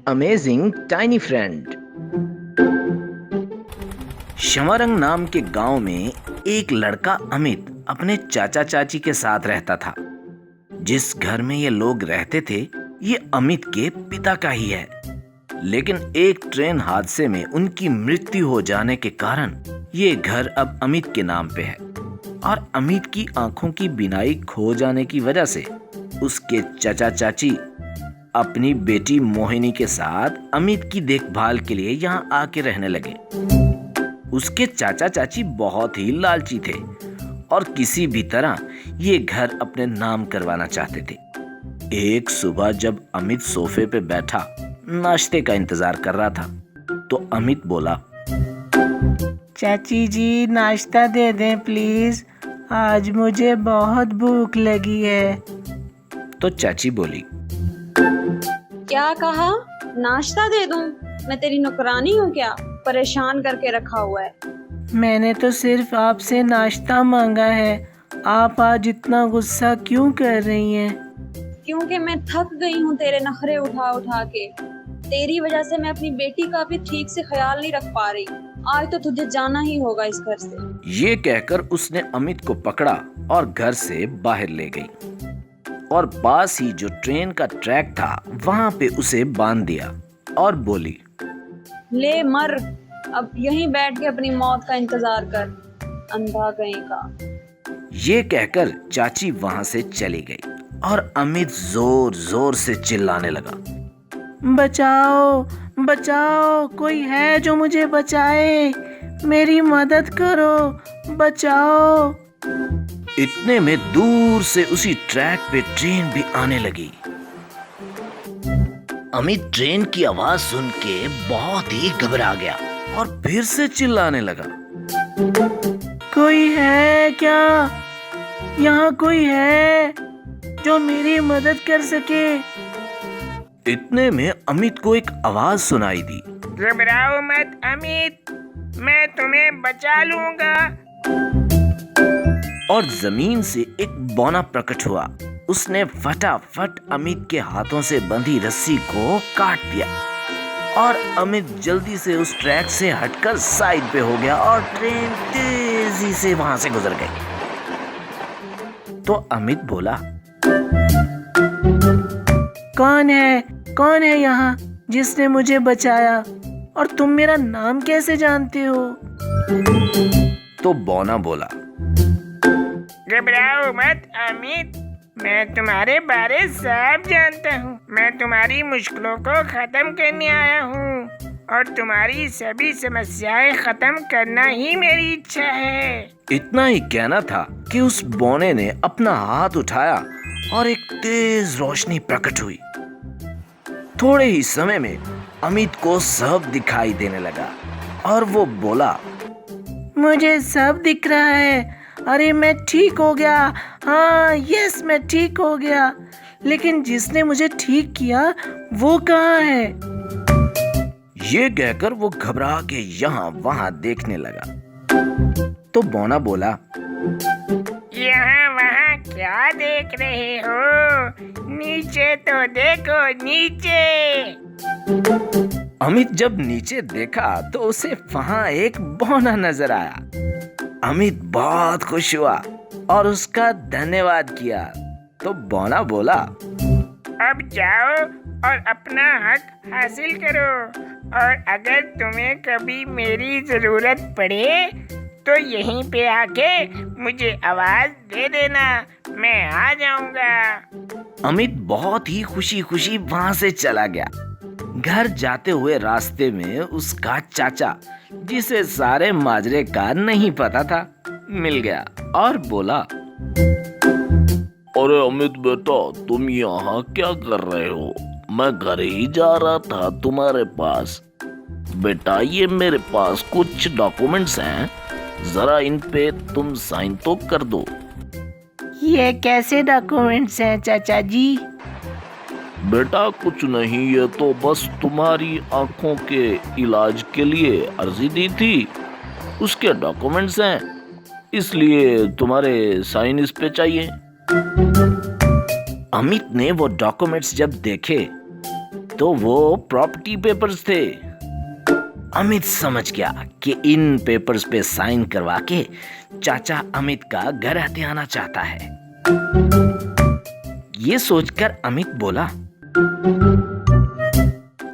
Amazing tiny friend. शमरंग नाम के गांव में एक लड़का अमित अपने चाचा चाची के साथ रहता था। जिस घर में ये लोग रहते थे ये अमित के पिता का ही है, लेकिन एक ट्रेन हादसे में उनकी मृत्यु हो जाने के कारण ये घर अब अमित के नाम पे है। और अमित की आंखों की बीनाई खो जाने की वजह से उसके चाचा चाची अपनी बेटी मोहिनी के साथ अमित की देखभाल के लिए यहाँ आके रहने लगे। उसके चाचा चाची बहुत ही लालची थे और किसी भी तरह ये घर अपने नाम करवाना चाहते थे। एक सुबह जब अमित सोफे पे बैठा नाश्ते का इंतजार कर रहा था तो अमित बोला, चाची जी नाश्ता दे दें प्लीज, आज मुझे बहुत भूख लगी है। तो चाची बोली, क्या कहा? नाश्ता दे दूं? मैं तेरी नौकरानी हूँ क्या? परेशान करके रखा हुआ है। मैंने तो सिर्फ आपसे नाश्ता मांगा है, आप आज इतना गुस्सा क्यों कर रही हैं? क्योंकि मैं थक गई हूँ तेरे नखरे उठा उठा के। तेरी वजह से मैं अपनी बेटी का भी ठीक से ख्याल नहीं रख पा रही। आज तो तुझे जाना ही होगा इस घर से। ये कहकर उसने अमित को पकड़ा और घर से बाहर ले गई और पास ही जो ट्रेन का ट्रैक था वहां पे उसे बांध दिया और बोली, ले मर, अब यहीं बैठ के अपनी मौत का इंतजार कर, अंधा कहीं का। ये कहकर चाची वहां से चली गई और अमित जोर जोर से चिल्लाने लगा, बचाओ बचाओ, कोई है जो मुझे बचाए, मेरी मदद करो, बचाओ। इतने में दूर से उसी ट्रैक पे ट्रेन भी आने लगी। अमित ट्रेन की आवाज सुन के बहुत ही घबरा गया और फिर से चिल्लाने लगा, कोई है क्या? यहाँ कोई है जो मेरी मदद कर सके? इतने में अमित को एक आवाज सुनाई दी, घबराओ मत अमित, मैं तुम्हें बचा लूंगा। और जमीन से एक बौना प्रकट हुआ। उसने फटाफट अमित के हाथों से बंधी रस्सी को काट दिया और अमित जल्दी से उस ट्रैक से हटकर साइड पे हो गया और ट्रेन तेजी से वहां से गुजर गई। तो अमित बोला, कौन है यहाँ जिसने मुझे बचाया, और तुम मेरा नाम कैसे जानते हो? तो बौना बोला, घबराओ मत अमित, मैं तुम्हारे बारे सब जानता हूँ। मैं तुम्हारी मुश्किलों को खत्म करने आया हूँ और तुम्हारी सभी समस्याएं खत्म करना ही मेरी इच्छा है। इतना ही कहना था कि उस बौने ने अपना हाथ उठाया और एक तेज रोशनी प्रकट हुई। थोड़े ही समय में अमित को सब दिखाई देने लगा और वो बोला, मुझे सब दिख रहा है, अरे मैं ठीक हो गया, हाँ यस मैं ठीक हो गया, लेकिन जिसने मुझे ठीक किया वो कहाँ है? ये कहकर वो घबरा के यहाँ वहाँ देखने लगा। तो बौना बोला, यहाँ वहाँ क्या देख रहे हो? नीचे तो देखो, नीचे। अमित जब नीचे देखा तो उसे वहाँ एक बौना नजर आया। अमित बहुत खुश हुआ और उसका धन्यवाद किया। तो बौना बोला, अब जाओ और अपना हक हासिल करो, और अगर तुम्हें कभी मेरी जरूरत पड़े तो यहीं पे आके मुझे आवाज दे देना, मैं आ जाऊंगा। अमित बहुत ही खुशी खुशी वहां से चला गया। घर जाते हुए रास्ते में उसका चाचा, जिसे सारे माजरे का नहीं पता था, मिल गया और बोला, अरे अमित बेटा, तुम यहाँ क्या कर रहे हो? मैं घर ही जा रहा था तुम्हारे पास। बेटा ये मेरे पास कुछ डॉक्यूमेंट्स हैं, जरा इन पे तुम साइन तो कर दो। ये कैसे डॉक्यूमेंट्स हैं चाचा जी? बेटा कुछ नहीं, ये तो बस तुम्हारी आंखों के इलाज के लिए अर्जी दी थी, उसके डॉक्यूमेंट्स हैं, इसलिए तुम्हारे साइन इस पे चाहिए। अमित ने वो डॉक्यूमेंट्स जब देखे तो वो प्रॉपर्टी पेपर्स थे। अमित समझ गया कि इन पेपर्स पे साइन करवा के चाचा अमित का घर हथियाना चाहता है। ये सोचकर अमित बोला,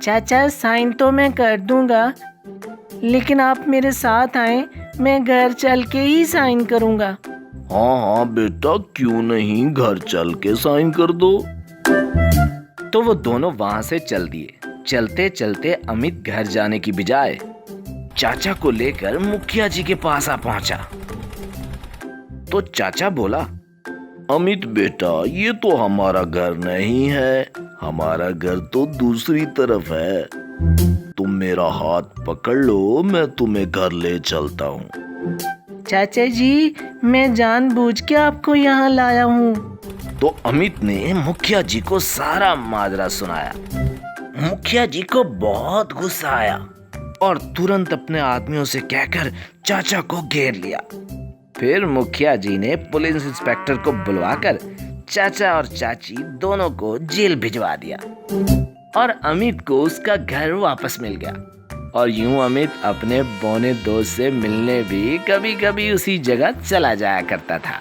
चाचा साइन तो मैं कर दूंगा, लेकिन आप मेरे साथ आए, मैं घर चल के ही साइन करूंगा। हाँ हाँ बेटा, क्यों नहीं, घर चल के साइन कर दो। तो वो दोनों वहां से चल दिए। चलते चलते अमित घर जाने की बजाय चाचा को लेकर मुखिया जी के पास आ पहुंचा। तो चाचा बोला, अमित बेटा, ये तो हमारा घर नहीं है, हमारा घर तो दूसरी तरफ है। तुम मेरा हाथ पकड़ लो, मैं तुम्हें घर ले चलता हूँ। चाचा जी, मैं जानबूझ के आपको यहाँ लाया हूँ। तो अमित ने मुखिया जी को सारा माजरा सुनाया। मुखिया जी को बहुत गुस्सा आया और तुरंत अपने आदमियों से कहकर चाचा को घेर लिया। फिर मुखिया जी ने पुलिस इंस्पेक्टर को बुलवाकर चाचा और चाची दोनों को जेल भिजवा दिया और अमित को उसका घर वापस मिल गया। और यूं अमित अपने बौने दोस्त से मिलने भी कभी कभी उसी जगह चला जाया करता था।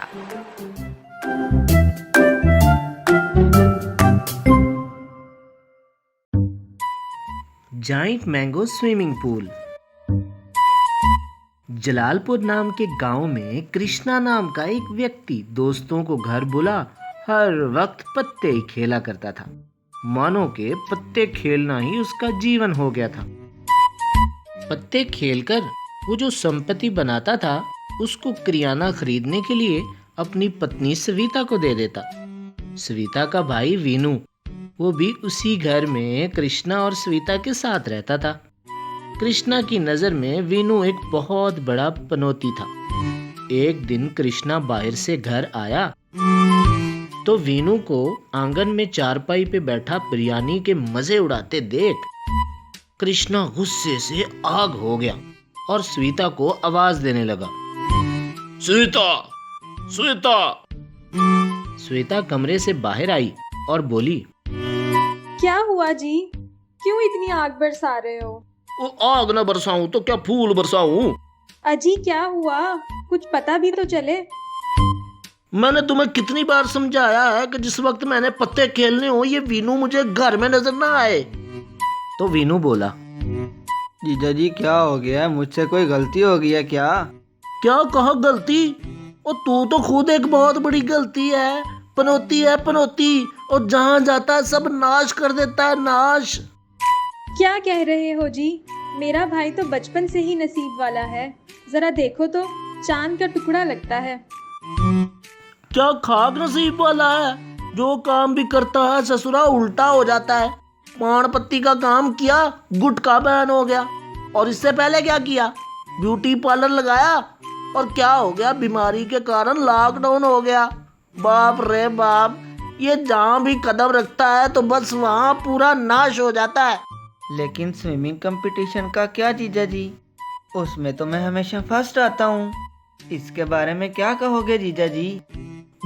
Giant mango swimming pool. Jalalpur नाम के गांव में कृष्णा नाम का एक व्यक्ति दोस्तों को घर बुला हर वक्त पत्ते ही खेला करता था। मानो के पत्ते खेलना ही उसका जीवन हो गया था। पत्ते खेलकर वो जो संपत्ति बनाता था उसको किराना खरीदने के लिए अपनी पत्नी सविता को दे देता। सविता का भाई वीनू, वो भी उसी घर में कृष्णा और सविता के साथ रहता था। कृष्णा की नजर में वीनू एक बहुत बड़ा पनौती था। एक दिन कृष्णा बाहर से घर आया तो वीनू को आंगन में चारपाई पे बैठा बिरयानी के मजे उड़ाते देख कृष्णा गुस्से से आग हो गया और सविता को आवाज देने लगा, स्वेता, स्वेता। श्वेता कमरे से बाहर आई और बोली, क्या हुआ जी, क्यों इतनी आग बरसा रहे हो? वो आग न बरसाऊं तो क्या फूल बरसाऊं? अजी क्या हुआ, कुछ पता भी तो चले। मैंने तुम्हें कितनी बार समझाया है कि जिस वक्त मैंने पत्ते खेलने हो ये वीनू मुझे घर में नजर ना आए। तो वीनू बोला, जीजा जी क्या हो गया, मुझसे कोई गलती हो गई है क्या? क्या कहा गलती? और तू तो खुद एक बहुत बड़ी गलती है, पनौती है पनौती, और जहाँ जाता है सब नाश कर देता है, नाश। क्या कह रहे हो जी, मेरा भाई तो बचपन से ही नसीब वाला है, जरा देखो तो चांद का टुकड़ा लगता है। क्या खाक नसीब वाला है, जो काम भी करता है ससुरा उल्टा हो जाता है। पान पत्ती का काम किया, गुटखा बैन हो गया, और इससे पहले क्या किया, ब्यूटी पार्लर लगाया, और क्या हो गया, बीमारी के कारण लॉकडाउन हो गया। बाप रे बाप, ये जहाँ भी कदम रखता है तो बस वहाँ पूरा नाश हो जाता है। लेकिन स्विमिंग कंपटीशन का क्या जीजा जी, उसमें तो मैं हमेशा फर्स्ट आता हूँ, इसके बारे में क्या कहोगे जीजा जी?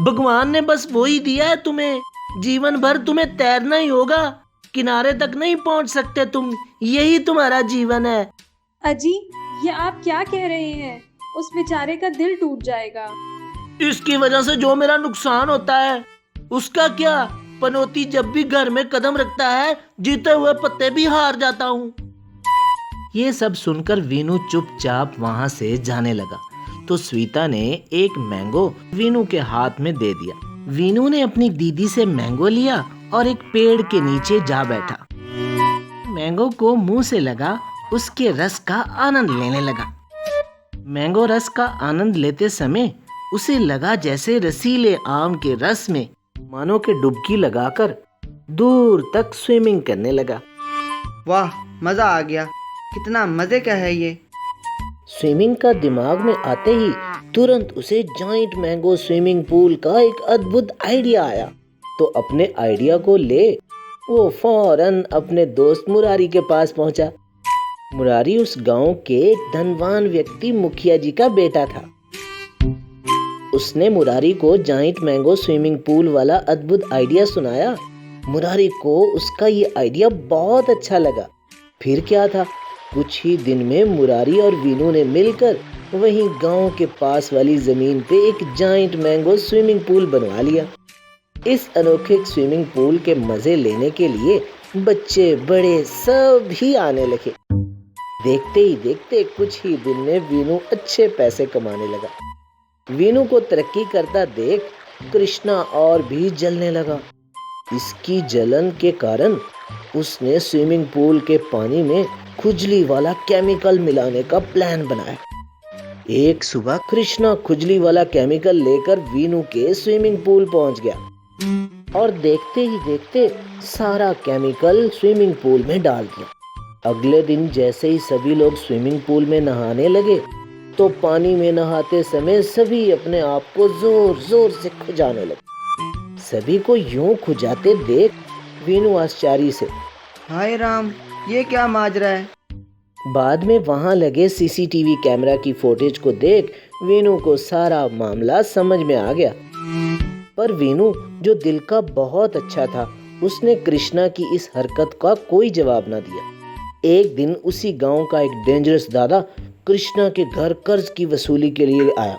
भगवान ने बस वही दिया है तुम्हें, जीवन भर तुम्हें तैरना ही होगा, किनारे तक नहीं पहुंच सकते तुम, यही तुम्हारा जीवन है। अजी ये आप क्या कह रहे हैं, उस बेचारे का दिल टूट जाएगा। इसकी वजह से जो मेरा नुकसान होता है उसका क्या, पनौती जब भी घर में कदम रखता है जीते हुए पत्ते भी हार जाता हूँ। ये सब सुनकर वीनू चुपचाप वहां से जाने लगा। तो स्विता ने एक मैंगो वीनू के हाथ में दे दिया। वीनू ने अपनी दीदी से मैंगो लिया और एक पेड़ के नीचे जा बैठा। मैंगो को मुंह से लगा, उसके रस का आनंद लेने लगा। मैंगो रस का आनंद लेते समय उसे लगा जैसे रसीले आम के रस में मानो के डुबकी लगाकर दूर तक स्विमिंग करने लगा। वाह, मजा आ गया, कितना मजे का है ये। स्विमिंग का दिमाग में आते ही तुरंत उसे जाइंट मैंगो स्विमिंग पूल का एक अद्भुत आइडिया आया। तो अपने आइडिया को ले वो फौरन अपने दोस्त मुरारी के पास पहुंचा। मुरारी उस गांव के एक धनवान व्यक्ति मुखिया जी का बेटा था। उसने मुरारी को जाइंट मैंगो स्विमिंग पूल वाला अद्भुत आइडिया सुनाया मुरारी को उसका ये आइडिया बहुत अच्छा लगा। फिर क्या था, कुछ ही दिन में मुरारी और वीनू ने मिलकर वहीं गांव के पास वाली जमीन पे एक जाइंट मैंगो स्विमिंग पूल बनवा लिया। इस अनोखे स्विमिंग पूल के मजे लेने के लिए बच्चे बड़े सभी आने लगे। देखते ही देखते कुछ ही दिन में वीनू अच्छे पैसे कमाने लगा। वीनू को तरक्की करता देख कृष्णा और भी जलने लगा। इसकी जलन के कारण उसने स्विमिंग पूल के पानी में खुजली वाला केमिकल मिलाने का प्लान बनाया। एक सुबह कृष्णा खुजली वाला केमिकल लेकर वीनू के स्विमिंग पूल पहुंच गया और देखते ही देखते सारा केमिकल स्विमिंग पूल में डाल दिया। अगले दिन जैसे ही सभी लोग स्विमिंग पूल में नहाने लगे तो पानी में नहाते समय सभी अपने आप को जोर जोर से खुजाने लगे। सभी को यूं खुजाते देख वीनू आश्चर्य से, हाय राम, ये क्या माजरा है? बाद में वहां लगे सीसीटीवी कैमरा की फुटेज को देख वीनू को सारा मामला समझ में आ गया। पर वीनू जो दिल का बहुत अच्छा था, उसने कृष्णा की इस हरकत का कोई जवाब ना दिया। एक दिन उसी गांव का एक डेंजरस दादा कृष्णा के घर कर्ज की वसूली के लिए आया।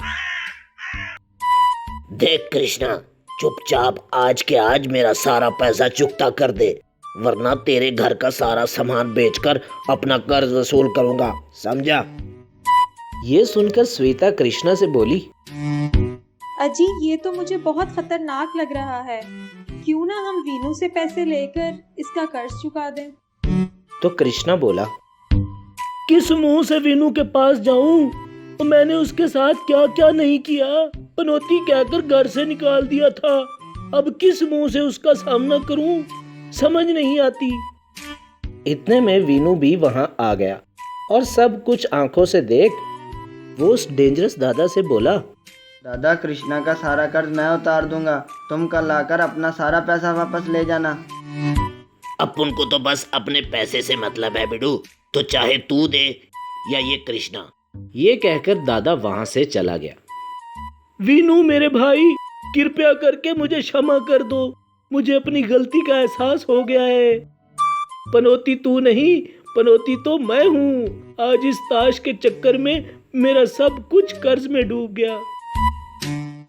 देख कृष्णा, चुपचाप आज के आज मेरा सारा पैसा चुकता कर दे, वरना तेरे घर का सारा सामान बेचकर अपना कर्ज वसूल करूंगा, समझा? ये सुनकर श्वेता कृष्णा से बोली, अजी ये तो मुझे बहुत खतरनाक लग रहा है। क्यों ना हम वीनू से पैसे लेकर इसका कर्ज चुका दें। तो कृष्णा बोला, किस मुंह से वीनू के पास जाऊं? मैंने उसके साथ क्या क्या नहीं किया। पनौती कहकर घर से निकाल दिया था। अब किस मुंह से उसका सामना करूं, समझ नहीं आती। इतने में वीनू भी वहां आ गया और सब कुछ आंखों से देख वो उस डेंजरस दादा से बोला, दादा, कृष्णा का सारा कर्ज मैं उतार दूंगा, तुम कल आकर अपना सारा पैसा वापस ले जाना। अपन को तो बस अपने पैसे से मतलब है बिडू, तो चाहे तू दे या ये कृष्णा। ये कहकर दादा वहां से चला गया। वीनू मेरे भाई, कृपया करके मुझे क्षमा कर दो, मुझे अपनी गलती का एहसास हो गया है। पनौती तू नहीं, पनौती तो मैं हूँ। आज इस ताश के चक्कर में मेरा सब कुछ कर्ज में डूब गया।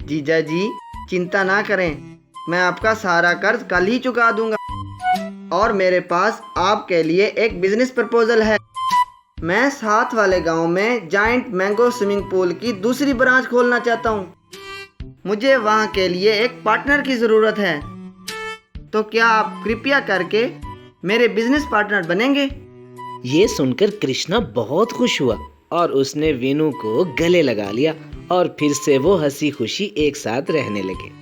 जीजा जी चिंता ना करें, मैं आपका सारा कर्ज कल ही चुका दूंगा। और मेरे पास आपके लिए एक बिजनेस प्रपोजल है। मैं साथ वाले गांव में जाइंट मैंगो स्विमिंग पूल की दूसरी ब्रांच खोलना चाहता हूं। मुझे वहां के लिए एक पार्टनर की ज़रूरत है, तो क्या आप कृपया करके मेरे बिजनेस पार्टनर बनेंगे? ये सुनकर कृष्णा बहुत खुश हुआ और उसने वीनू को गले लगा लिया और फिर से वो हंसी खुशी एक साथ रहने लगे।